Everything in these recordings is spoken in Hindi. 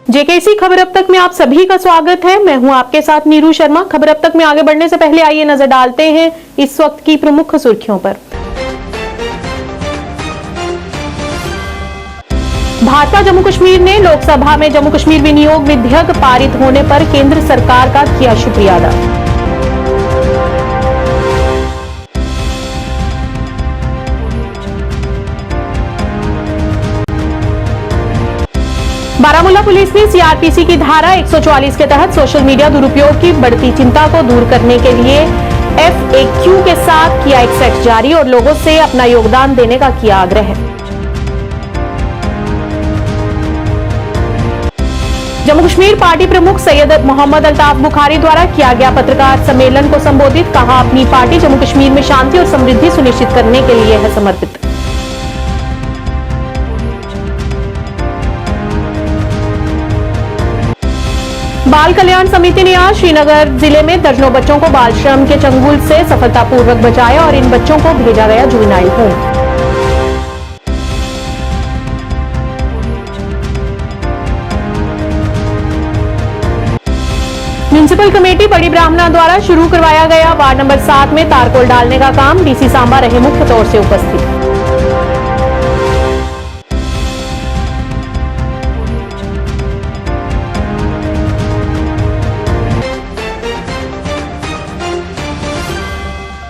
जेकेसी खबर अब तक में आप सभी का स्वागत है। मैं हूं आपके साथ नीरू शर्मा। खबर अब तक में आगे बढ़ने से पहले आइए नजर डालते हैं इस वक्त की प्रमुख सुर्खियों पर। भाजपा जम्मू कश्मीर ने लोकसभा में जम्मू कश्मीर विनियोग विधेयक पारित होने पर केंद्र सरकार का किया शुक्रिया अदा। बारामूला पुलिस ने सीआरपीसी की धारा 144 के तहत सोशल मीडिया दुरुपयोग की बढ़ती चिंता को दूर करने के लिए FAQ के साथ किया एक सेट जारी और लोगों से अपना योगदान देने का किया आग्रह। जम्मू कश्मीर पार्टी प्रमुख सैयद मोहम्मद अल्ताफ बुखारी द्वारा किया गया पत्रकार सम्मेलन को संबोधित, कहा अपनी पार्टी जम्मू कश्मीर में शांति और समृद्धि सुनिश्चित करने के लिए है समर्पित। बाल कल्याण समिति ने आज श्रीनगर जिले में दर्जनों बच्चों को बाल श्रम के चंगुल से सफलतापूर्वक बचाया और इन बच्चों को भेजा गया जुवेनाइल होम। म्युनिसिपल कमेटी बड़ी ब्राह्मणा द्वारा शुरू करवाया गया वार्ड नंबर 7 में तारकोल डालने का काम, डीसी सांबा रहे मुख्य तौर से उपस्थित।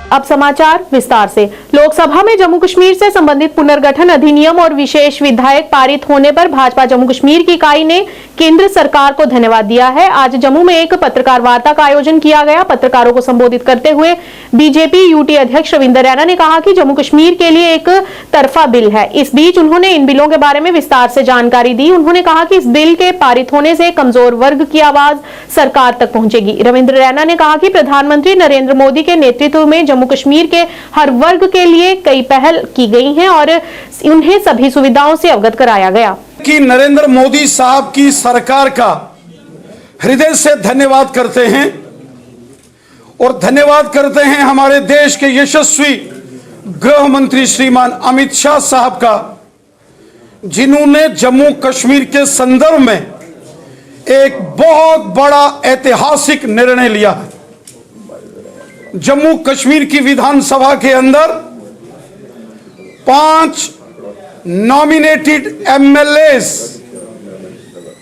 अब समाचार विस्तार से। लोकसभा में जम्मू कश्मीर से संबंधित पुनर्गठन अधिनियम और विशेष विधेयक पारित होने पर भाजपा जम्मू कश्मीर की इकाई ने केंद्र सरकार को धन्यवाद दिया है। आज जम्मू में एक पत्रकार वार्ता का आयोजन किया गया। पत्रकारों को संबोधित करते हुए बीजेपी यूटी अध्यक्ष रविंद्र रैना ने कहा कि जम्मू कश्मीर के लिए एक तरफा बिल है। इस बीच उन्होंने इन बिलों के बारे में विस्तार से जानकारी दी। उन्होंने कहा कि इस बिल के पारित होने से कमजोर वर्ग की आवाज सरकार तक पहुंचेगी। रविंद्र रैना ने कहा कि प्रधानमंत्री नरेंद्र मोदी के नेतृत्व में जम्मू कश्मीर के हर वर्ग के लिए कई पहल की गई हैं और उन्हें सभी सुविधाओं से अवगत कराया गया। कि नरेंद्र मोदी साहब की सरकार का हृदय से धन्यवाद करते हैं और धन्यवाद करते हैं हमारे देश के यशस्वी गृह मंत्री श्रीमान अमित शाह साहब का, जिन्होंने जम्मू कश्मीर के संदर्भ में एक बहुत बड़ा ऐतिहासिक निर्णय लिया है। जम्मू कश्मीर की विधानसभा के अंदर 5 नॉमिनेटेड MLAs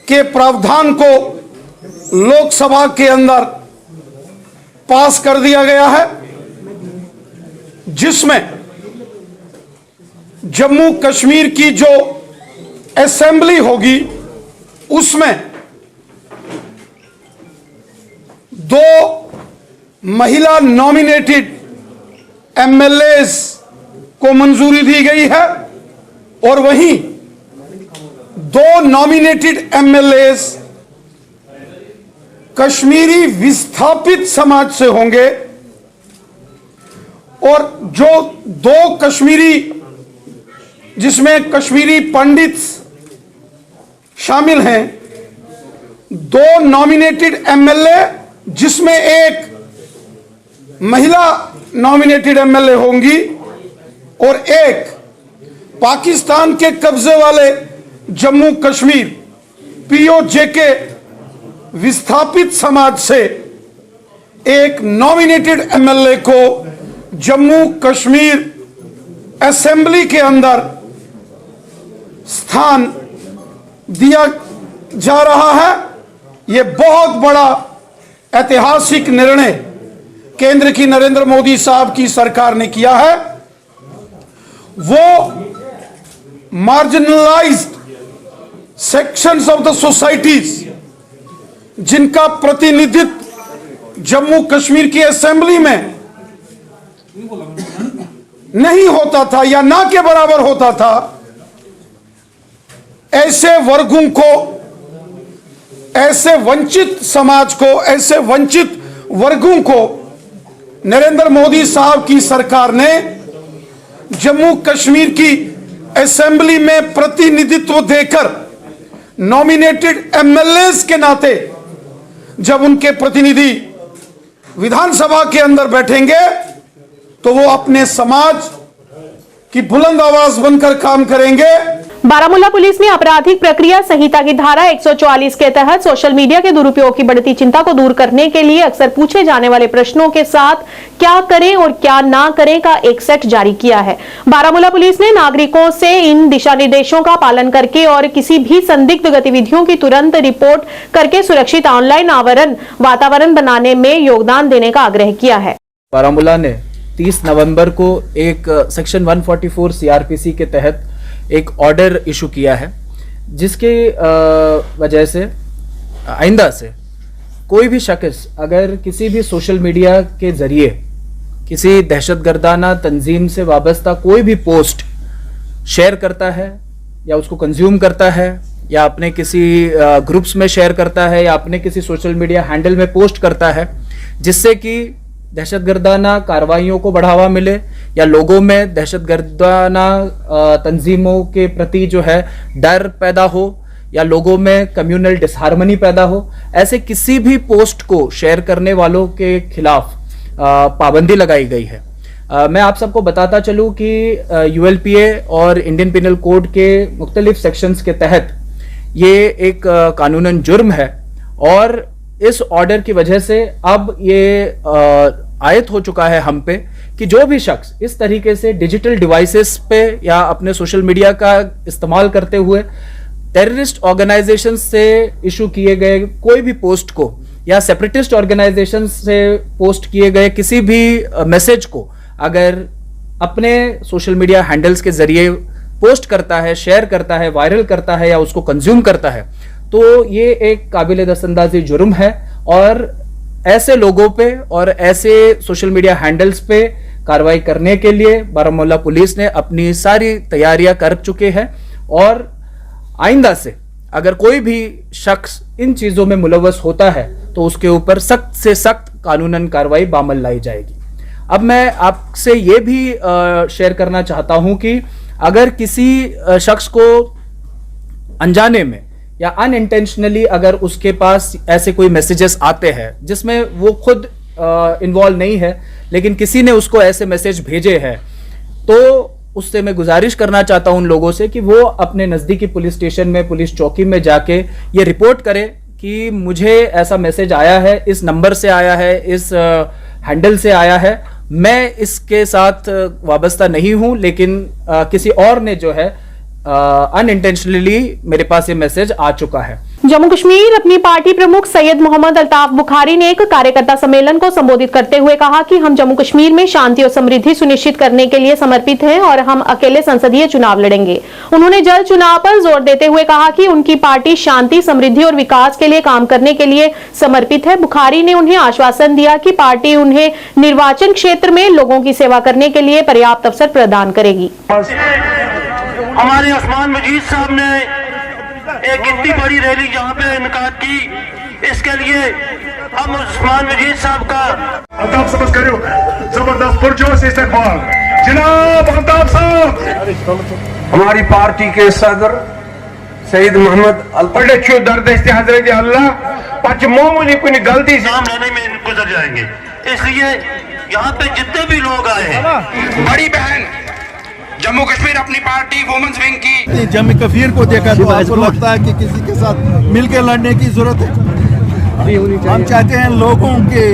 के प्रावधान को लोकसभा के अंदर पास कर दिया गया है, जिसमें जम्मू कश्मीर की जो असेंबली होगी उसमें 2 महिला नॉमिनेटेड MLAs को मंजूरी दी गई है और वहीं 2 नॉमिनेटेड MLAs कश्मीरी विस्थापित समाज से होंगे और जो 2 कश्मीरी, जिसमें कश्मीरी पंडित शामिल हैं, 2 नॉमिनेटेड MLA जिसमें एक महिला नॉमिनेटेड MLA होंगी और एक पाकिस्तान के कब्जे वाले जम्मू कश्मीर POJ के विस्थापित समाज से एक नॉमिनेटेड MLA को जम्मू कश्मीर असेंबली के अंदर स्थान दिया जा रहा है। यह बहुत बड़ा ऐतिहासिक निर्णय केंद्र की नरेंद्र मोदी साहब की सरकार ने किया है। वो marginalised sections of the societies, जिनका प्रतिनिधित्व जम्मू कश्मीर की असेंबली में नहीं होता था या ना के बराबर होता था, ऐसे वर्गों को, ऐसे वंचित समाज को, ऐसे वंचित वर्गों को नरेंद्र मोदी साहब की सरकार ने जम्मू कश्मीर की असेंबली में प्रतिनिधित्व देकर नॉमिनेटेड MLAs के नाते जब उनके प्रतिनिधि विधानसभा के अंदर बैठेंगे तो वो अपने समाज की बुलंद आवाज बनकर काम करेंगे। बारामूला पुलिस ने आपराधिक प्रक्रिया संहिता की धारा 144 के तहत सोशल मीडिया के दुरुपयोग की बढ़ती चिंता को दूर करने के लिए अक्सर पूछे जाने वाले प्रश्नों के साथ क्या करें और क्या ना करें का एक सेट जारी किया है। बारामूला पुलिस ने नागरिकों से इन दिशा निर्देशों का पालन करके और किसी भी संदिग्ध गतिविधियों की तुरंत रिपोर्ट करके सुरक्षित ऑनलाइन वातावरण बनाने में योगदान देने का आग्रह किया है। बारामूला ने 30 नवंबर को एक सेक्शन 144 सीआरपीसी के तहत एक ऑर्डर इशू किया है, जिसके वजह से आइंदा से कोई भी शख्स अगर किसी भी सोशल मीडिया के जरिए किसी दहशतगर्दाना तंजीम से वाबस्ता कोई भी पोस्ट शेयर करता है या उसको कंज्यूम करता है या अपने किसी ग्रुप्स में शेयर करता है या अपने किसी सोशल मीडिया हैंडल में पोस्ट करता है जिससे कि दहशतगर्दाना कार्रवाइयों को बढ़ावा मिले या लोगों में दहशतगर्दाना तंजीमों के प्रति जो है डर पैदा हो या लोगों में कम्युनल डिसहार्मनी पैदा हो, ऐसे किसी भी पोस्ट को शेयर करने वालों के खिलाफ पाबंदी लगाई गई है। मैं आप सबको बताता चलूं कि यूएलपीए और इंडियन पिनल कोड के मुख्तलिफ सेक्शंस के तहत ये एक कानूनन जुर्म है और इस ऑर्डर की वजह से अब ये आयत हो चुका है हम पे कि जो भी शख्स इस तरीके से डिजिटल डिवाइसेस पे या अपने सोशल मीडिया का इस्तेमाल करते हुए टेररिस्ट ऑर्गेनाइजेशन से इशू किए गए कोई भी पोस्ट को या सेपरेटिस्ट ऑर्गेनाइजेशन से पोस्ट किए गए किसी भी मैसेज को अगर अपने सोशल मीडिया हैंडल्स के जरिए पोस्ट करता है, शेयर करता है, वायरल करता है या उसको कंज्यूम करता है, तो ये एक काबिल दस्तंदाजी जुर्म है और ऐसे लोगों पे और ऐसे सोशल मीडिया हैंडल्स पे कार्रवाई करने के लिए बारामूला पुलिस ने अपनी सारी तैयारियां कर चुके हैं और आइंदा से अगर कोई भी शख्स इन चीजों में मुलव्वस होता है तो उसके ऊपर सख्त से सख्त कानूनन कार्रवाई बामल लाई जाएगी। अब मैं आपसे ये भी शेयर करना चाहता हूं कि अगर किसी शख्स को अनजाने में या अनइंटेंशनली अगर उसके पास ऐसे कोई मैसेजेस आते हैं जिसमें वो खुद इन्वॉल्व नहीं है लेकिन किसी ने उसको ऐसे मैसेज भेजे हैं, तो उससे मैं गुजारिश करना चाहता हूं उन लोगों से कि वो अपने नज़दीकी पुलिस स्टेशन में, पुलिस चौकी में जाके ये रिपोर्ट करे कि मुझे ऐसा मैसेज आया है, इस नंबर से आया है, इस हैंडल से आया है, मैं इसके साथ वाबस्ता नहीं हूं लेकिन किसी और ने जो है अनइंटेंशनली मेरे पास ये मैसेज आ चुका है। जम्मू कश्मीर अपनी पार्टी प्रमुख सैयद मोहम्मद अल्ताफ बुखारी ने एक कार्यकर्ता सम्मेलन को संबोधित करते हुए कहा कि हम जम्मू कश्मीर में शांति और समृद्धि सुनिश्चित करने के लिए समर्पित हैं और हम अकेले संसदीय चुनाव लड़ेंगे। उन्होंने जल्द चुनाव पर जोर देते हुए कहा कि उनकी पार्टी शांति, समृद्धि और विकास के लिए काम करने के लिए समर्पित है। बुखारी ने उन्हें आश्वासन दिया कि पार्टी उन्हें निर्वाचन क्षेत्र में लोगों की सेवा करने के लिए पर्याप्त अवसर प्रदान करेगी। हमारे उस्मान मजीद साहब ने एक इतनी बड़ी रैली यहाँ पे इनकार की, इसके लिए हम उस्मान मजीद साहब का अल्ताफ समझ करो जबरदस्त पुरजोश इस्तकबाल जनाब अल्ताफ साहब। हमारी पार्टी के सदर सईद मोहम्मद बड़े छो दर्द हजरत अल्लाह पच मामूली कोई गलती से नाम लेने में गुजर जाएंगे, इसलिए यहाँ पे जितने भी लोग आए हैं। बड़ी बहन जम्मू कश्मीर अपनी पार्टी वुमेन्स विंग की जम्मू कश्मीर को देखा तो आपको लगता है कि किसी के साथ मिलकर लड़ने की जरूरत है। हम चाहते हैं लोगों के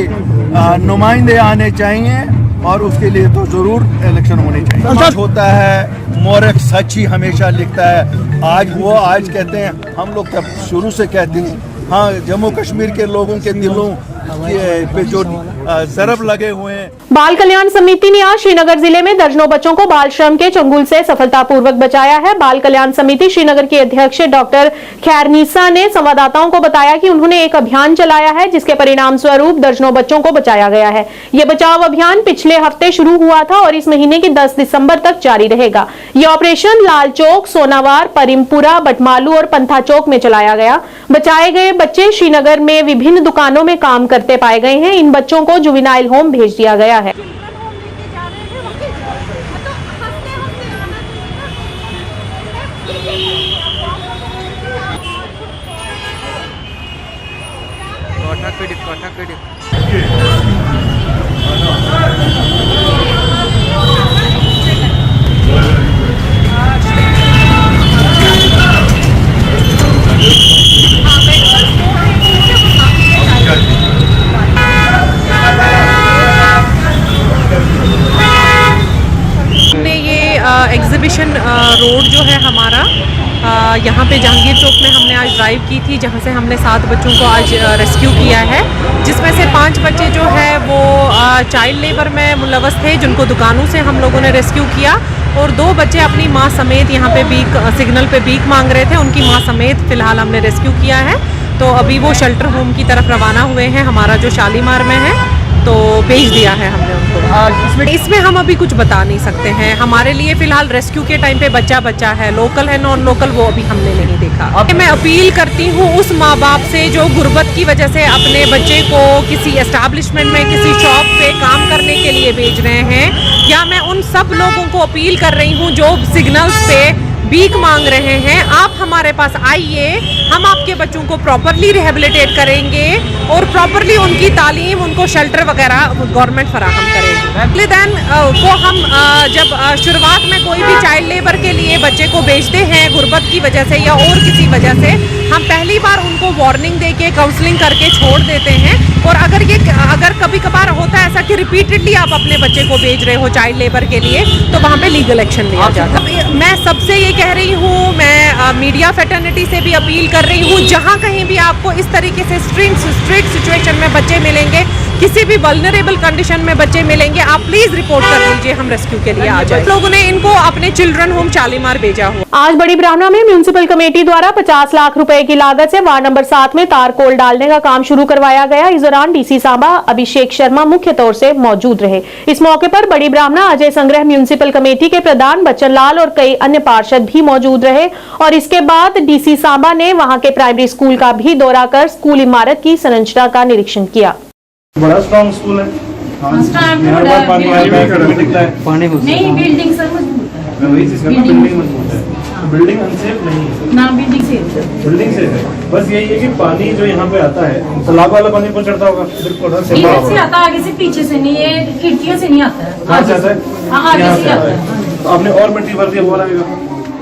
नुमाइंदे आने चाहिए और उसके लिए तो जरूर इलेक्शन होने चाहिए। होता है मोरख सच ही हमेशा लिखता है। आज कहते हैं, हम लोग तब शुरू से कहते हैं, हाँ जम्मू कश्मीर के लोगों के दिलों पे जो जरब लगे हुए हैं। बाल कल्याण समिति ने आज श्रीनगर जिले में दर्जनों बच्चों को बाल श्रम के चंगुल से सफलतापूर्वक बचाया है। बाल कल्याण समिति श्रीनगर के अध्यक्ष डॉक्टर खैरनीसा ने संवाददाताओं को बताया कि उन्होंने एक अभियान चलाया है जिसके परिणाम स्वरूप दर्जनों बच्चों को बचाया गया है। यह बचाव अभियान पिछले हफ्ते शुरू हुआ था और इस महीने की 10 दिसंबर तक जारी रहेगा। यह ऑपरेशन लाल चौक, सोनावार, परिमपुरा, बटमालू और पंथा चौक में चलाया गया। बचाए गए बच्चे श्रीनगर में विभिन्न दुकानों में काम करते पाए गए हैं। इन बच्चों को जुवेनाइल होम भेज दिया गया है। एग्जीबिशन रोड जो है हमारा, यहाँ पे जहांगीर चौक में हमने आज ड्राइव की थी, जहाँ से हमने 7 बच्चों को आज रेस्क्यू किया है, जिसमें से 5 बच्चे जो है वो चाइल्ड लेबर में मुलव्वस थे, जिनको दुकानों से हम लोगों ने रेस्क्यू किया, और 2 बच्चे अपनी माँ समेत यहाँ पे सिग्नल पे भीख मांग रहे थे, उनकी माँ समेत फ़िलहाल हमने रेस्क्यू किया है। तो अभी वो शेल्टर होम की तरफ रवाना हुए हैं, हमारा जो शालीमार में है, तो भेज दिया है हमने उनको। इसमें हम अभी कुछ बता नहीं सकते हैं, हमारे लिए फ़िलहाल रेस्क्यू के टाइम पे बच्चा है, लोकल है नॉन लोकल वो अभी हमने नहीं देखा। मैं अपील करती हूँ उस माँ बाप से जो गुर्बत की वजह से अपने बच्चे को किसी एस्टैब्लिशमेंट में, किसी शॉप पे काम करने के लिए भेज रहे हैं, या मैं उन सब लोगों को अपील कर रही हूँ जो सिग्नल्स पे भीख मांग रहे हैं, आप हमारे पास आइए, हम आपके बच्चों को प्रॉपरली रिहेबिलिटेट करेंगे और प्रॉपरली उनकी तालीम, उनको शेल्टर वगैरह गवर्नमेंट फराहम करेगी। अगले दिन को हम जब शुरुआत में कोई भी चाइल्ड लेबर के लिए बच्चे को भेजते हैं गुर्बत की वजह से या और किसी वजह से, हम पहली बार उनको वार्निंग दे के काउंसलिंग करके छोड़ देते हैं। और अगर कभी कभार होता है ऐसा कि रिपीटेडली आप अपने बच्चे को भेज रहे हो चाइल्ड लेबर के लिए, तो वहाँ पे लीगल एक्शन लिया जाता है। मैं सबसे ये कह रही हूँ, मैं मीडिया फ्रेटर्निटी से भी अपील कर रही हूँ, जहाँ कहीं भी आपको इस तरीके से स्ट्रिक्ट सिचुएशन में बच्चे मिलेंगे, किसी भी वल्नरेबल कंडीशन में बच्चे मिलेंगे, आप प्लीज रिपोर्ट कर दीजिए, हम रेस्क्यू के लिए आ जाए। लोगों ने इनको अपने चिल्ड्रन होम शालीमार भेजा हुआ। आज बड़ी ब्राह्मणा में म्युनिसिपल कमेटी द्वारा 50 लाख रुपए की लागत से वार्ड नंबर 7 में तारकोल डालने का काम शुरू करवाया गया। इस दौरान डीसी सांबा अभिषेक शर्मा मुख्य तौर से मौजूद रहे। इस मौके पर बड़ी ब्राह्मणा अजय संग्रह म्युनिसिपल कमेटी के प्रधान बच्चन लाल और कई अन्य पार्षद भी मौजूद रहे। और इसके बाद डीसी सांबा ने वहां के प्राइमरी स्कूल का भी दौरा कर स्कूल इमारत की संरचना का निरीक्षण किया। बड़ा स्ट्रॉन्ग स्कूल है, पानी नहीं, बिल्डिंग सर मजबूत है, वही चीज करना, बिल्डिंग मजबूत है, बिल्डिंग अनसेफ नहीं है ना, बिल्डिंग सेफ है, बिल्डिंग सेफ है। बस यही है कि पानी जो यहाँ पे आता है तालाब वाला पानी पर चढ़ता होगा, बिल्कुल इधर से आता, आगे से पीछे से नहीं, ये खिड़कियों से नहीं आता है, कहाँ से आता है? आगे से आता है। तो आपने और मिट्टी भर दिया, वो आएगा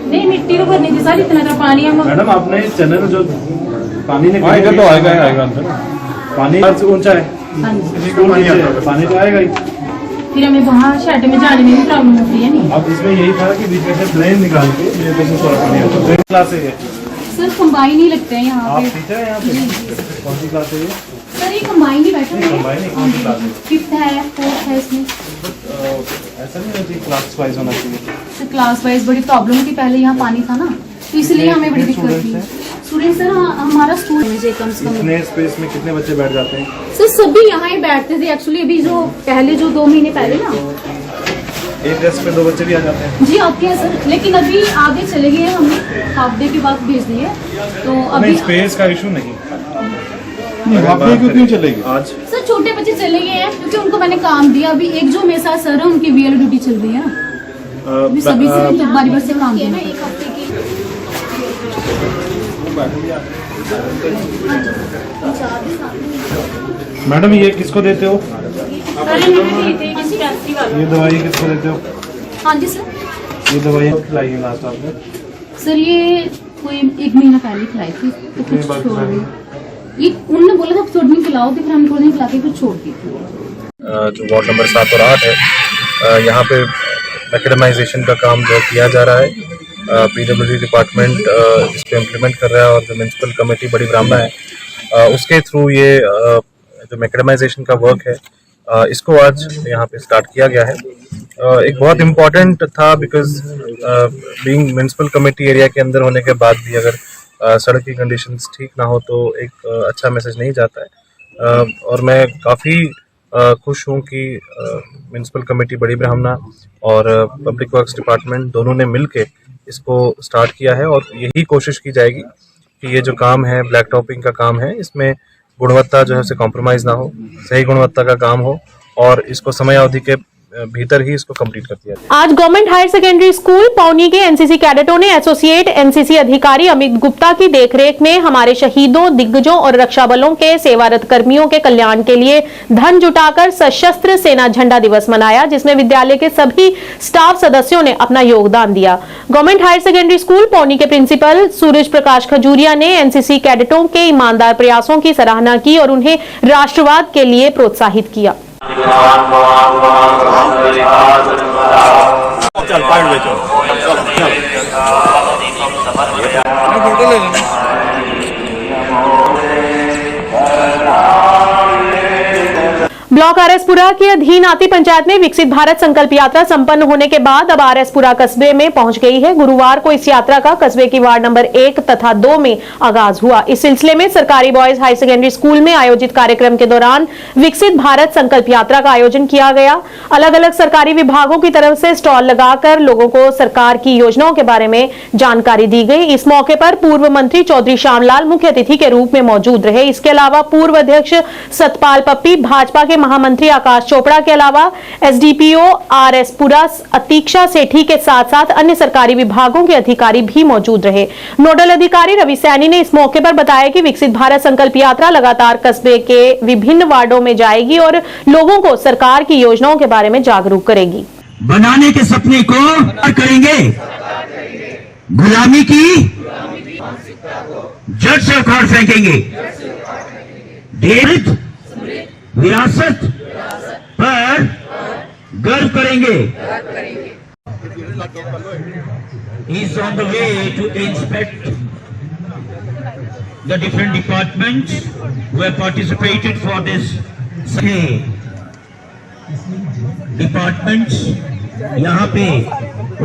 नहीं, मिट्टी तो भरनी थी सर, इतना था पानी। हम मैडम आपने चैनल जो पानी ने आएगा तो आएगा अंदर, पानी ऊंचा है, पानी तो आएगा ही, फिर हमें वहाँ शेड में जाने में भी प्रॉब्लम होती है। नहीं, अब इसमें यही था कि बीच में से ड्रेन निकाल के ये देखो थोड़ा पानी आता है। ड्रेन क्लास है सर, कंबाइन ही लगते हैं यहाँ आप पे। टीचर हैं यहाँ पे? कौन सी क्लास है ये? सर ये कंबाइन ही बैठे हैं, कंबाइन है, कौन सी क्लास है? 5th है, 4th है इसमें। ऐसा नहीं होती, क्लास वाइज होना चाहिए। सर क्लास वाइज बड़ी प्रॉब्लम थी, पहले यहाँ पानी था ना, तो इसलिए हमें बड़ी दिक्कत थी। स्टूडेंट सर, हमारा स्कूल में से कम से कम इतने स्पेस में कितने बच्चे बैठ जाते हैं? सर सभी यहाँ ही बैठते थे एक्चुअली। अभी जो पहले जो 2 महीने पहले ना, एक डेस्क पे 2 बच्चे भी आ जाते हैं। जी आते हैं सर, लेकिन अभी आगे चले गए, हमने हाफ डे के बाद भेज दिए, तो अभी स्पेस का इशू नहीं, क्यों चलेगी आज सर छोटे बच्चे चले गए हैं क्योंकि उनको मैंने काम दिया। अभी एक जो मेरे साथ सर है, उनकी वीएल ड्यूटी चल रही है ना, अभी सभी से तो बारी बारी से काम दिया ना, 1 हफ्ते की। मैडम ये किसको देते हो? ये दवाई किसको देते हो? हाँ जी सर। ये दवाई खिलाई है लास्ट आपने? सर ये कोई 1 महीना पहले खिलाई थी, तो कुछ छोड़ दी। ये उन्होंने बोला था थोड़ी दिन खिलाओ, फिर हम थोड़ी दिन खिला के फिर छोड़ दी। जो वार्ड नंबर 7 और 8 है, यहाँ पे मैकेडमाइजेशन का काम जो किया जा रहा है, पीडब्ल्यूडी डिपार्टमेंट इस पे इम्प्लीमेंट कर रहा है, और जो म्युनिसिपल कमेटी बड़ी ब्राह्मणा है उसके थ्रू ये जो मैकेडमाइजेशन का वर्क है इसको आज यहाँ पे स्टार्ट किया गया है। एक बहुत इम्पोर्टेंट था, because being municipal committee area के अंदर होने के बाद भी अगर सड़क की कंडीशंस ठीक ना हो तो एक अच्छा मैसेज नहीं जाता है। और मैं काफ़ी खुश हूँ कि म्युनिसिपल कमेटी बड़ी ब्राह्मणा और पब्लिक वर्क्स डिपार्टमेंट दोनों ने मिलके इसको स्टार्ट किया है, और यही कोशिश की जाएगी कि ये जो काम है ब्लैक टॉपिंग का काम है, इसमें गुणवत्ता जो है उसे कॉम्प्रोमाइज़ ना हो, सही गुणवत्ता का काम हो, और इसको समय अवधि के भीतर ही इसको कंप्लीट कर दिया। आज गवर्नमेंट हायर सेकेंडरी स्कूल पौनी के एनसीसी कैडेटों ने एसोसिएट एनसीसी अधिकारी अमित गुप्ता की देखरेख में हमारे शहीदों, दिग्गजों और रक्षा बलों के सेवारत कर्मियों के कल्याण के लिए धन जुटाकर सशस्त्र सेना झंडा दिवस मनाया, जिसमें विद्यालय के सभी स्टाफ सदस्यों ने अपना योगदान दिया। गवर्नमेंट हायर सेकेंडरी स्कूल पौनी के प्रिंसिपल सूरज प्रकाश खजूरिया ने एनसीसी कैडेटों के ईमानदार प्रयासों की सराहना की और उन्हें राष्ट्रवाद के लिए प्रोत्साहित किया। चल पार्ट में चल फोटो ले लेना। ब्लॉक आरएसपुरा के अधीन आती पंचायत में विकसित भारत संकल्प यात्रा संपन्न होने के बाद अब आरएसपुरा कस्बे में पहुंच गई है। गुरुवार को इस यात्रा का कस्बे की वार्ड नंबर 1 तथा 2 में आगाज हुआ। इस सिलसिले में सरकारी बॉयज हाई सेकेंडरी स्कूल में आयोजित कार्यक्रम के दौरान विकसित भारत संकल्प यात्रा का आयोजन किया गया। अलग अलग सरकारी विभागों की तरफ से स्टॉल लगाकर लोगों को सरकार की योजनाओं के बारे में जानकारी दी गई। इस मौके पर पूर्व मंत्री चौधरी श्यामलाल मुख्य अतिथि के रूप में मौजूद रहे। इसके अलावा पूर्व अध्यक्ष सतपाल पप्पी, भाजपा के महामंत्री आकाश चोपड़ा के अलावा एसडीपीओ आरएसपुरा अतीक्षा सेठी के साथ साथ अन्य सरकारी विभागों के अधिकारी भी मौजूद रहे। नोडल अधिकारी रवि सैनी ने इस मौके पर बताया कि विकसित भारत संकल्प यात्रा लगातार कस्बे के विभिन्न वार्डों में जाएगी और लोगों को सरकार की योजनाओं के बारे में जागरूक करेगी। बनाने के सपने को करेंगे, गुलामी की जड़ से उखाड़ फेंकेंगे, देश विरासत पर गर्व करेंगे। Is on the way to inspect the different departments who have participated for this. Departments यहाँ पे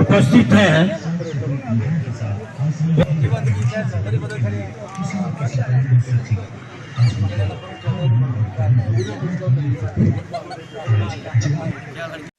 उपस्थित है।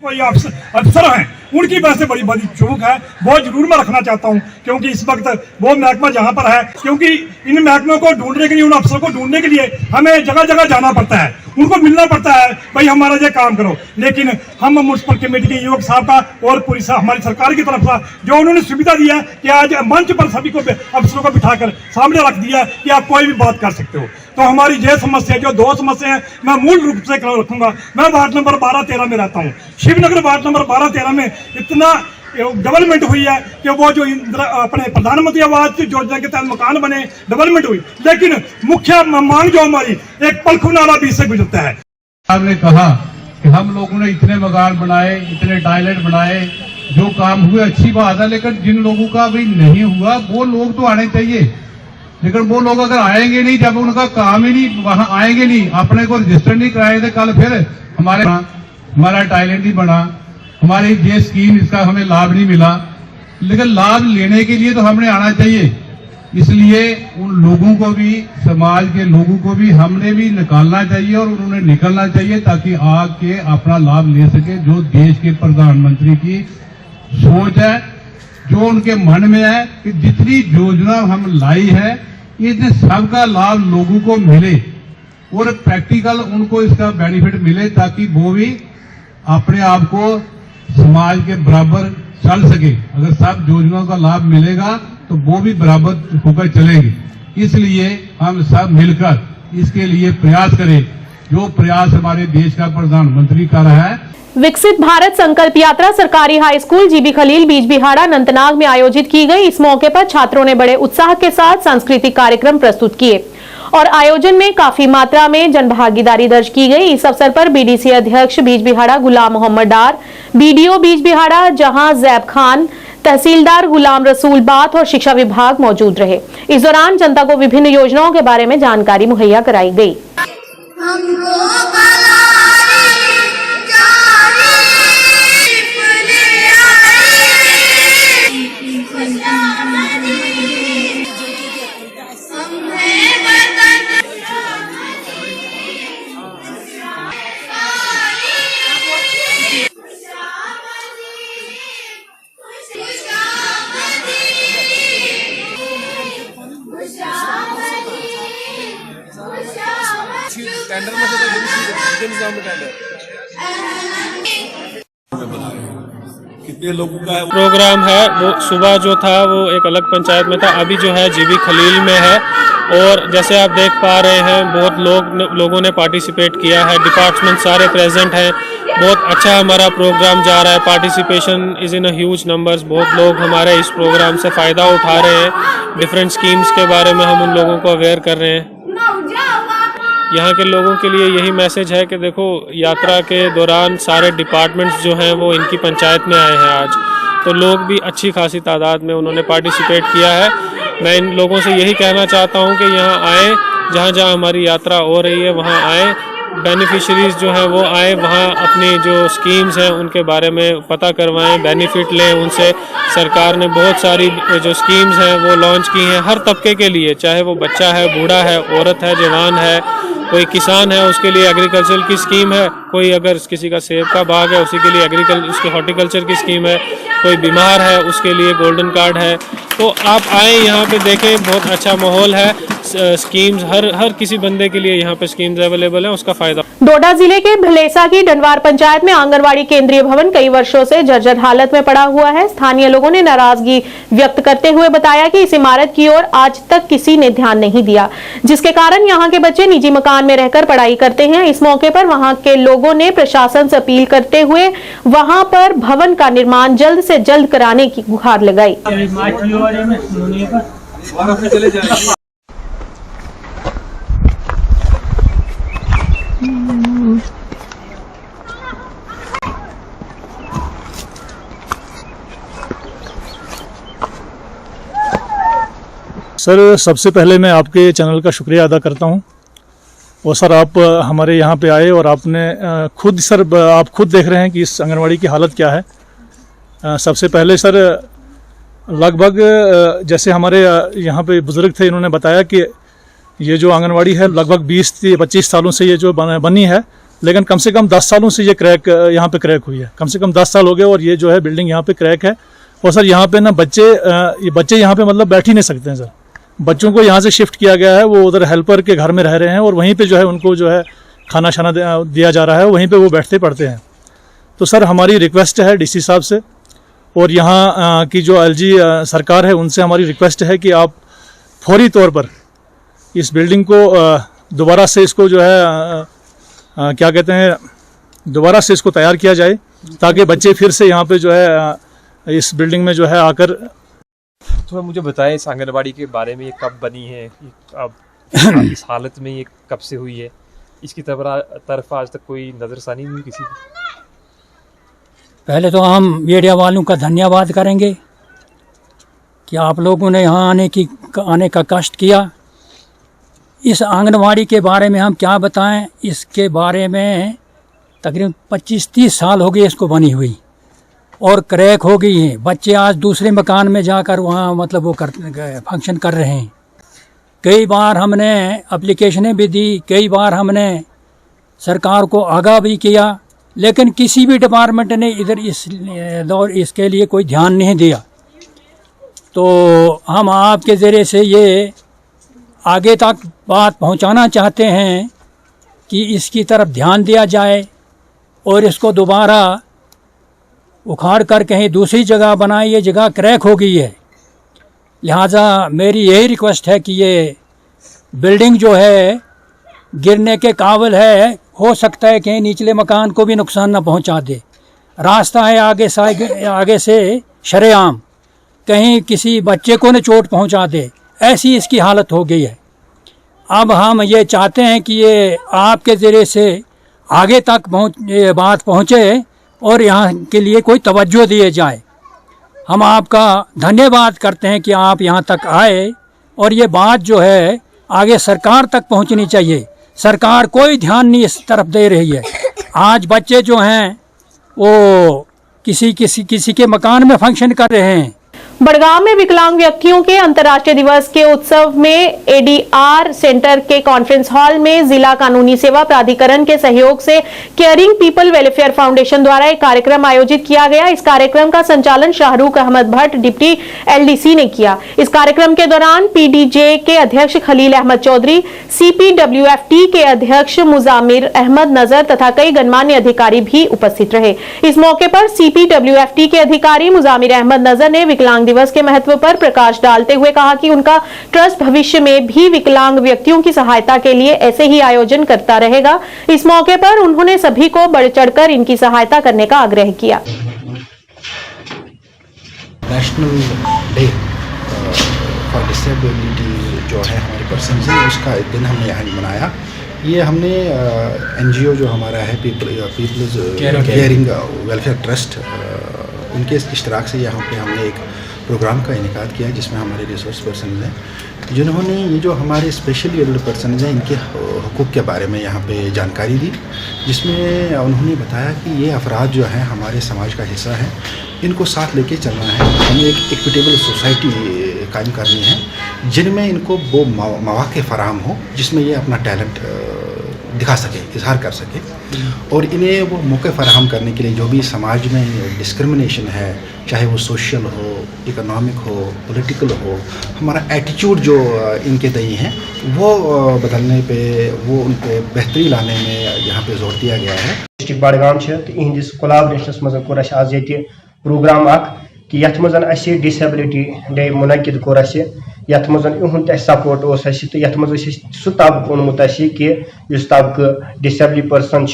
कोई अफसर हैं उनकी वजह से बड़ी बड़ी चूक है, वो जरूर मैं रखना चाहता हूं, क्योंकि इस वक्त वो महकमा जहां पर है, क्योंकि इन महकमों को ढूंढने के लिए, उन अफसरों को ढूंढने के लिए हमें जगह जगह जाना पड़ता है, उनको मिलना पड़ता है, भाई हमारा ये काम करो। लेकिन हम म्युनिसिपल कमेटी के युवक साहब का और पूरी हमारी सरकार की तरफ से जो उन्होंने सुविधा दिया कि आज मंच पर सभी को अफसरों को बिठाकर सामने रख दिया कि आप कोई भी बात कर सकते हो, तो हमारी ये समस्या जो 2 समस्या है मैं मूल रूप से रखूंगा। मैं वार्ड नंबर 12-13 में रहता हूँ। शिवनगर वार्ड नंबर 12-13 में इतना डेवलपमेंट हुई है कि वो जो अपने प्रधानमंत्री आवास योजना के तहत मकान बने, डेवलपमेंट हुई, लेकिन मुख्य मांग जो हमारी एक पलखू नाला बीच से गुजरता है। आपने कहा कि हम लोगों ने इतने मकान बनाए, इतने टॉयलेट बनाए, जो काम हुए अच्छी बात है, लेकिन जिन लोगों का भी नहीं हुआ वो लोग तो आने चाहिए। लेकिन वो लोग अगर आएंगे नहीं, जब उनका काम ही नहीं, वहां आएंगे नहीं, अपने को रजिस्टर नहीं कराए थे, कल फिर हमारा टॉयलेट नहीं बना, हमारी ये स्कीम इसका हमें लाभ नहीं मिला, लेकिन लाभ लेने के लिए तो हमने आना चाहिए। इसलिए उन लोगों को भी, समाज के लोगों को भी हमने भी निकालना चाहिए और उन्होंने निकलना चाहिए, ताकि आके अपना लाभ ले सके। जो देश के प्रधानमंत्री की सोच है, जो उनके मन में है कि जितनी योजना हम लाई है, इसमें सबका लाभ लोगों को मिले और प्रैक्टिकल उनको इसका बेनिफिट मिले, ताकि वो भी अपने आप को समाज के बराबर चल सके। अगर सब योजनाओं का लाभ मिलेगा तो वो भी बराबर होकर चलेंगे। इसलिए हम सब मिलकर इसके लिए प्रयास करें, जो प्रयास हमारे देश का प्रधानमंत्री कर रहा है। विकसित भारत संकल्प यात्रा सरकारी high school GB Khalil Bijbehara Anantnag में आयोजित की गई। इस मौके पर छात्रों ने बड़े उत्साह के साथ सांस्कृतिक कार्यक्रम प्रस्तुत किए और आयोजन में काफी मात्रा में जनभागीदारी दर्ज की गई। इस अवसर पर बीडीसी अध्यक्ष बीजबिहाड़ा गुलाम मोहम्मद डार, बीडीओ बीजबिहाड़ा जहां जैब खान, तहसीलदार गुलाम रसूल बात और शिक्षा विभाग मौजूद रहे। इस दौरान जनता को विभिन्न योजनाओं के बारे में जानकारी मुहैया कराई गई। टेंडर में से तो कितने लोगों का है प्रोग्राम है? वो सुबह जो था वो एक अलग पंचायत में था, अभी जो है जीबी खलील में है। और जैसे आप देख पा रहे हैं बहुत लोगों ने पार्टिसिपेट किया है, डिपार्टमेंट सारे प्रेजेंट हैं। बहुत अच्छा हमारा प्रोग्राम जा रहा है, participation is in a huge numbers. बहुत लोग हमारे इस प्रोग्राम से फ़ायदा उठा रहे हैं। डिफरेंट स्कीम्स के बारे में हम उन लोगों को अवेयर कर रहे हैं। यहाँ के लोगों के लिए यही मैसेज है कि देखो, यात्रा के दौरान सारे डिपार्टमेंट्स जो हैं वो इनकी पंचायत में आए हैं आज, तो लोग भी अच्छी खासी तादाद में उन्होंने पार्टिसिपेट किया है। मैं इन लोगों से यही कहना चाहता हूँ कि यहाँ आएँ, जहाँ जहाँ हमारी यात्रा हो रही है वहाँ आएँ, बेनिफिशरीज़ जो हैं वो आए, वहाँ अपनी जो स्कीम्स हैं उनके बारे में पता करवाएं, बेनिफिट लें उनसे। सरकार ने बहुत सारी जो स्कीम्स हैं वो लॉन्च की हैं हर तबके के लिए, चाहे वो बच्चा है, बूढ़ा है, औरत है, जवान है, कोई किसान है उसके लिए एग्रीकल्चर की स्कीम है, कोई अगर किसी का सेब का बाग है उसी के लिए उसके हॉर्टिकल्चर की स्कीम है, कोई बीमार है उसके लिए गोल्डन कार्ड है। तो आप आए यहाँ पे देखें, बहुत अच्छा माहौल है, स्कीम्स हर किसी बंदे के लिए यहाँ पे स्कीम्स अवेलेबल है, उसका फायदा। डोडा जिले के भलेसा की डंडवार पंचायत में आंगनवाड़ी केंद्रीय भवन कई वर्षों से जर्जर हालत में पड़ा हुआ है। स्थानीय लोगों ने नाराजगी व्यक्त करते हुए बताया कि इस इमारत की ओर आज तक किसी ने ध्यान नहीं दिया, जिसके कारण यहाँ के बच्चे निजी मकान में रहकर पढ़ाई करते हैं। इस मौके पर वहाँ के लोगों ने प्रशासन से अपील करते हुए वहाँ पर भवन का निर्माण जल्द से जल्द कराने की गुहार लगाई। सर, सबसे पहले मैं आपके चैनल का शुक्रिया अदा करता हूं। और सर, आप हमारे यहाँ पे आए और आपने खुद आप खुद देख रहे हैं कि इस आंगनवाड़ी की हालत क्या है। सबसे पहले सर, लगभग जैसे हमारे यहाँ पे बुज़ुर्ग थे, इन्होंने बताया कि ये जो आंगनवाड़ी है लगभग 20-25 सालों से ये जो बनी है, लेकिन कम से कम 10 सालों से ये क्रैक यहाँ पे क्रैक हुई है। कम से कम 10 साल हो गए और ये जो है बिल्डिंग यहाँ पे क्रैक है। और सर, यहाँ पे ना बच्चे यहाँ पे मतलब बैठ ही नहीं सकते हैं सर। बच्चों को यहाँ से शिफ्ट किया गया है, वो उधर हेल्पर के घर में रह रहे हैं और वहीं पे जो है उनको जो है खाना शाना दिया जा रहा है, वहीं पे वो बैठते पढ़ते हैं। तो सर, हमारी रिक्वेस्ट है डीसी साहब से और यहाँ की जो एलजी सरकार है उनसे हमारी रिक्वेस्ट है कि आप फौरी तौर पर इस बिल्डिंग को दोबारा से इसको जो है क्या कहते हैं, दोबारा से इसको तैयार किया जाए, ताकि बच्चे फिर से यहाँ पे जो है इस बिल्डिंग में जो है आकर। तो मुझे बताएं इस आंगनबाड़ी के बारे में, ये कब बनी है, अब इस हालत में ये कब से हुई है, इसकी तरफ आज तक कोई नज़रसानी नहीं किसी की। पहले तो हम मीडिया वालों का धन्यवाद करेंगे कि आप लोगों ने यहाँ आने का कष्ट किया। इस आंगनवाड़ी के बारे में हम क्या बताएं, इसके बारे में तकरीबन 25-30 साल हो गए इसको बनी हुई और क्रैक हो गई है। बच्चे आज दूसरे मकान में जाकर वहाँ मतलब वो फंक्शन कर रहे हैं। कई बार हमने एप्लीकेशनें भी दी, कई बार हमने सरकार को आगाह भी किया, लेकिन किसी भी डिपार्टमेंट ने इधर इसके लिए कोई ध्यान नहीं दिया। तो हम आपके ज़रिए से ये आगे तक बात पहुंचाना चाहते हैं कि इसकी तरफ ध्यान दिया जाए और इसको दोबारा उखाड़ कर कहीं दूसरी जगह बनाए। ये जगह क्रैक हो गई है, लिहाजा मेरी यही रिक्वेस्ट है कि ये बिल्डिंग जो है गिरने के काबिल है। हो सकता है कहीं निचले मकान को भी नुकसान न पहुंचा दे। रास्ता है आगे से शरेआम, कहीं किसी बच्चे को न चोट पहुंचा दे, ऐसी इसकी हालत हो गई है। अब हम ये चाहते हैं कि ये आपके ज़रिए से आगे तक बात पहुँचे और यहाँ के लिए कोई तवज्जो दिए जाए। हम आपका धन्यवाद करते हैं कि आप यहाँ तक आए और ये बात जो है आगे सरकार तक पहुँचनी चाहिए। सरकार कोई ध्यान नहीं इस तरफ दे रही है। आज बच्चे जो हैं वो किसी के मकान में फंक्शन कर रहे हैं। बड़गांव में विकलांग व्यक्तियों के अंतर्राष्ट्रीय दिवस के उत्सव में एडीआर सेंटर के कॉन्फ्रेंस हॉल में जिला कानूनी सेवा प्राधिकरण के सहयोग से केयरिंग पीपल वेलफेयर फाउंडेशन द्वारा एक कार्यक्रम आयोजित किया गया। इस कार्यक्रम का संचालन शाहरुख अहमद भट्ट डिप्टी एलडीसी ने किया। इस कार्यक्रम के दौरान पीडीजे के अध्यक्ष खलील अहमद चौधरी, सीपीडब्ल्यूएफटी के अध्यक्ष मुजामिर अहमद नजर तथा कई गणमान्य अधिकारी भी उपस्थित रहे। इस मौके पर सीपीडब्ल्यूएफटी के अधिकारी मुजामिर अहमद नजर ने विकलांग दिवस के महत्व पर प्रकाश डालते हुए कहा कि उनका ट्रस्ट भविष्य में भी विकलांग व्यक्तियों की सहायता के लिए ऐसे ही आयोजन करता रहेगा। इस मौके पर उन्होंने सभी को बढ़ चढ़कर इनकी सहायता करने का आग्रह किया। नेशनल डे फॉर डिसेबिलिटी जो है हमारे पर्सन है, उसका दिन हमने यहाँ मनाया ये हमने NGO जो हमारा है पीपल्स केयरिंग वेलफेयर ट्रस्ट, उनके इश्तराक से यहाँ पे हमने एक प्रोग्राम का इनेकाद किया जिसमें हमारे रिसोर्स पर्सन हैं जिन्होंने ये जो हमारे स्पेशली एबल्ड पर्सन हैं इनके हकूक़ के बारे में यहाँ पे जानकारी दी, जिसमें उन्होंने बताया कि ये अफराद जो हैं हमारे समाज का हिस्सा हैं, इनको साथ लेके चलना है, हमें एक इक्विटेबल सोसाइटी कायम करनी है जिनमें इनको वो मौक़े फराहम हो जिसमें ये अपना टैलेंट दिखा सके, इजहार कर सके, और इन्हें वो मौके फराहम करने के लिए जो भी समाज में डिस्क्रिमिनेशन है, चाहे वो सोशल हो, इकोनॉमिक हो, पॉलिटिकल हो, हमारा एटीट्यूड जो इनके दई हैं वो बदलने पे, वो उन पे बेहतरी लाने में यहाँ पे जोर दिया गया है। डिस्ट्रिक्ट बडगाम इहंदिस कोलाब्रेशनस मज कोर आज ये प्रोग्राम कि यथ मज डिसेबिलिटी डे मुनकिद कोर यथ मज इहुंद सपोर्ट तो यथ मज सह तबक ओनमुत कि तबक डिसेबल पर्सन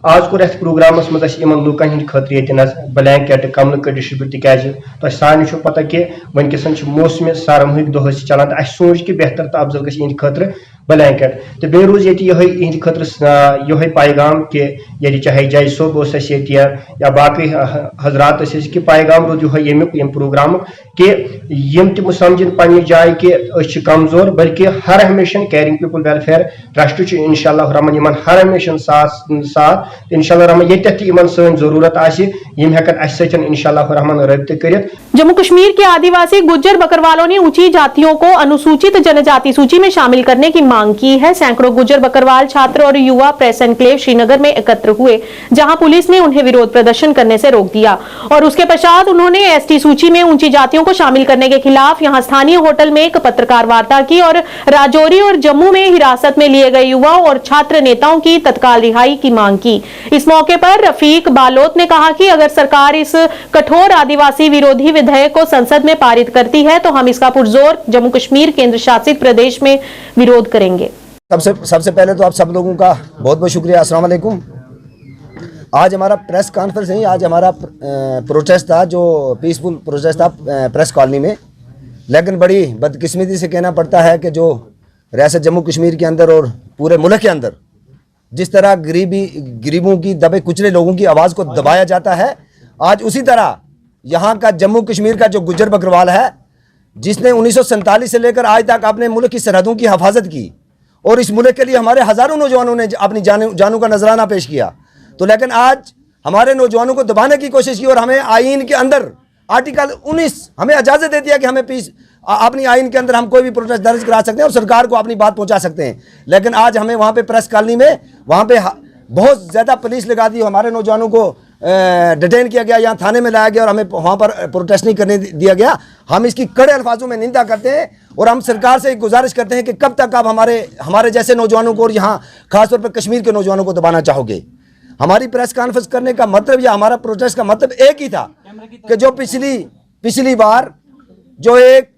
आज कोर प्रोग्रामस मज इन लूकन हंद खतर ये ब्लैंकेट कमल कर डिस्ट्रीब्यूट तिकाज तो सारे पता कि वनकस मौसम सरमक दह चलान तो सोच कि बेहतर तो अफजल गई खतर ब्लैंकेट तो बे रोज ये खतर ये पैगाम कि ये चाहे जय सोब या बाकी हजरात कि पैगाम रोज ये प्रोग्राम कि यम तम समझन पन्ने जाए कि कमजोर बल्कि हर हमेशा कैरिंग पीपल वेलफेयर ट्रस्ट इंशाअल्लाह रहमान हर हमेशा साथ इंशाअल्लाह रहमान ये सन जरूरत हेकन इंशाअल्लाह रहमान रब्ते कर। जम्मू कश्मीर के आदिवासी गुज्जर बकरवालों ने ऊंची जातियों को अनुसूचित जनजाति सूची में शामिल करने की मांग की है। सैकड़ों गुज्जर बकरवाल छात्र और युवा प्रेस एनक्लेव श्रीनगर में एकत्र हुए, जहां पुलिस ने उन्हें विरोध प्रदर्शन करने से रोक दिया और उसके पश्चात उन्होंने ST सूची में ऊंची जातियों को शामिल करने के खिलाफ यहां स्थानीय होटल में एक पत्रकार वार्ता की और राजौरी और जम्मू में हिरासत में लिए गए युवाओं और छात्र नेताओं की तत्काल रिहाई की मांग की। इस मौके पर रफीक बालोत ने कहा कि अगर सरकार इस कठोर आदिवासी विरोधी विधेयक को संसद में पारित करती है तो हम इसका पुरजोर जम्मू कश्मीर केंद्र शासित प्रदेश में विरोध करेंगे। सबसे पहले तो आप सब लोगों का बहुत बहुत शुक्रिया। अस्सलाम वालेकुम। आज हमारा प्रेस कॉन्फ्रेंस नहीं, आज हमारा प्रोटेस्ट था, जो पीसफुल प्रोटेस्ट था प्रेस कॉलोनी में, लेकिन बड़ी बदकिस्मती से कहना पड़ता है कि जो रियासत जम्मू कश्मीर के अंदर और पूरे मुल्क के अंदर जिस तरह गरीबों की दबे कुचले लोगों की आवाज़ को दबाया जाता है, आज उसी तरह यहाँ का जम्मू कश्मीर का जो गुज्जर बकरवाल है, जिसने 1947 से लेकर आज तक अपने मुल्क की सरहदों की हिफाजत की और इस मुल्क के लिए हमारे हज़ारों नौजवानों ने अपनी जानों का नजराना पेश किया, तो लेकिन आज हमारे नौजवानों को दबाने की कोशिश की और हमें आईन के अंदर आर्टिकल 19 हमें इजाज़त देती है कि हमें अपनी आइन के अंदर हम कोई भी प्रोटेस्ट दर्ज करा सकते हैं और सरकार को अपनी बात पहुंचा सकते हैं। लेकिन आज हमें वहाँ पे प्रेस कॉलोनी में वहाँ पे बहुत ज़्यादा पुलिस लगा दी, हमारे नौजवानों को डिटेन किया गया, यहाँ थाने में लाया गया और हमें वहाँ पर प्रोटेस्ट नहीं करने दिया गया। हम इसकी कड़े अल्फाजों में निंदा करते हैं और हम सरकार से गुजारिश करते हैं कि कब तक आप हमारे जैसे नौजवानों को और यहाँ खासतौर पर कश्मीर के नौजवानों को दबाना चाहोगे। हमारी प्रेस कॉन्फ्रेंस करने का मतलब या हमारा प्रोटेस्ट का मतलब एक ही था कि जो पिछली बार जो एक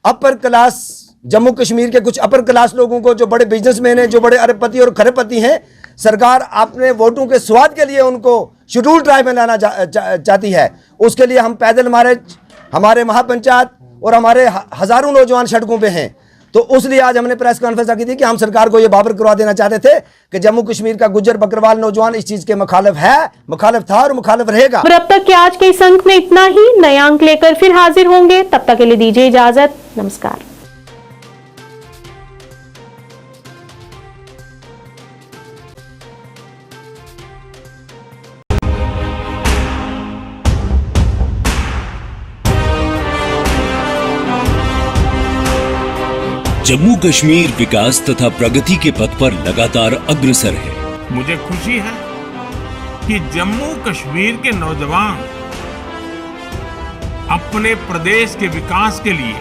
अपर क्लास जम्मू कश्मीर के कुछ अपर क्लास लोगों को, जो बड़े बिजनेसमैन हैं, जो बड़े अरबपति और खरबपति हैं, सरकार अपने वोटों के स्वाद के लिए उनको शेड्यूल ट्राइब में लाना चाहती है। उसके लिए हम पैदल मार्च, हमारे महापंचायत और हमारे हज़ारों नौजवान सड़कों पे हैं। तो उसलिए आज हमने प्रेस कॉन्फ्रेंस की थी कि हम सरकार को ये बाबर करवा देना चाहते थे कि जम्मू कश्मीर का गुज्जर बकरवाल नौजवान इस चीज के मुखालिफ है, मुखालिफ था और मुखालिफ रहेगा। और अब तक के आज के इस अंक में इतना ही। नए अंक लेकर फिर हाजिर होंगे, तब तक के लिए दीजिए इजाजत। नमस्कार। जम्मू कश्मीर विकास तथा प्रगति के पथ पर लगातार अग्रसर है। मुझे खुशी है कि जम्मू कश्मीर के नौजवान अपने प्रदेश के विकास के लिए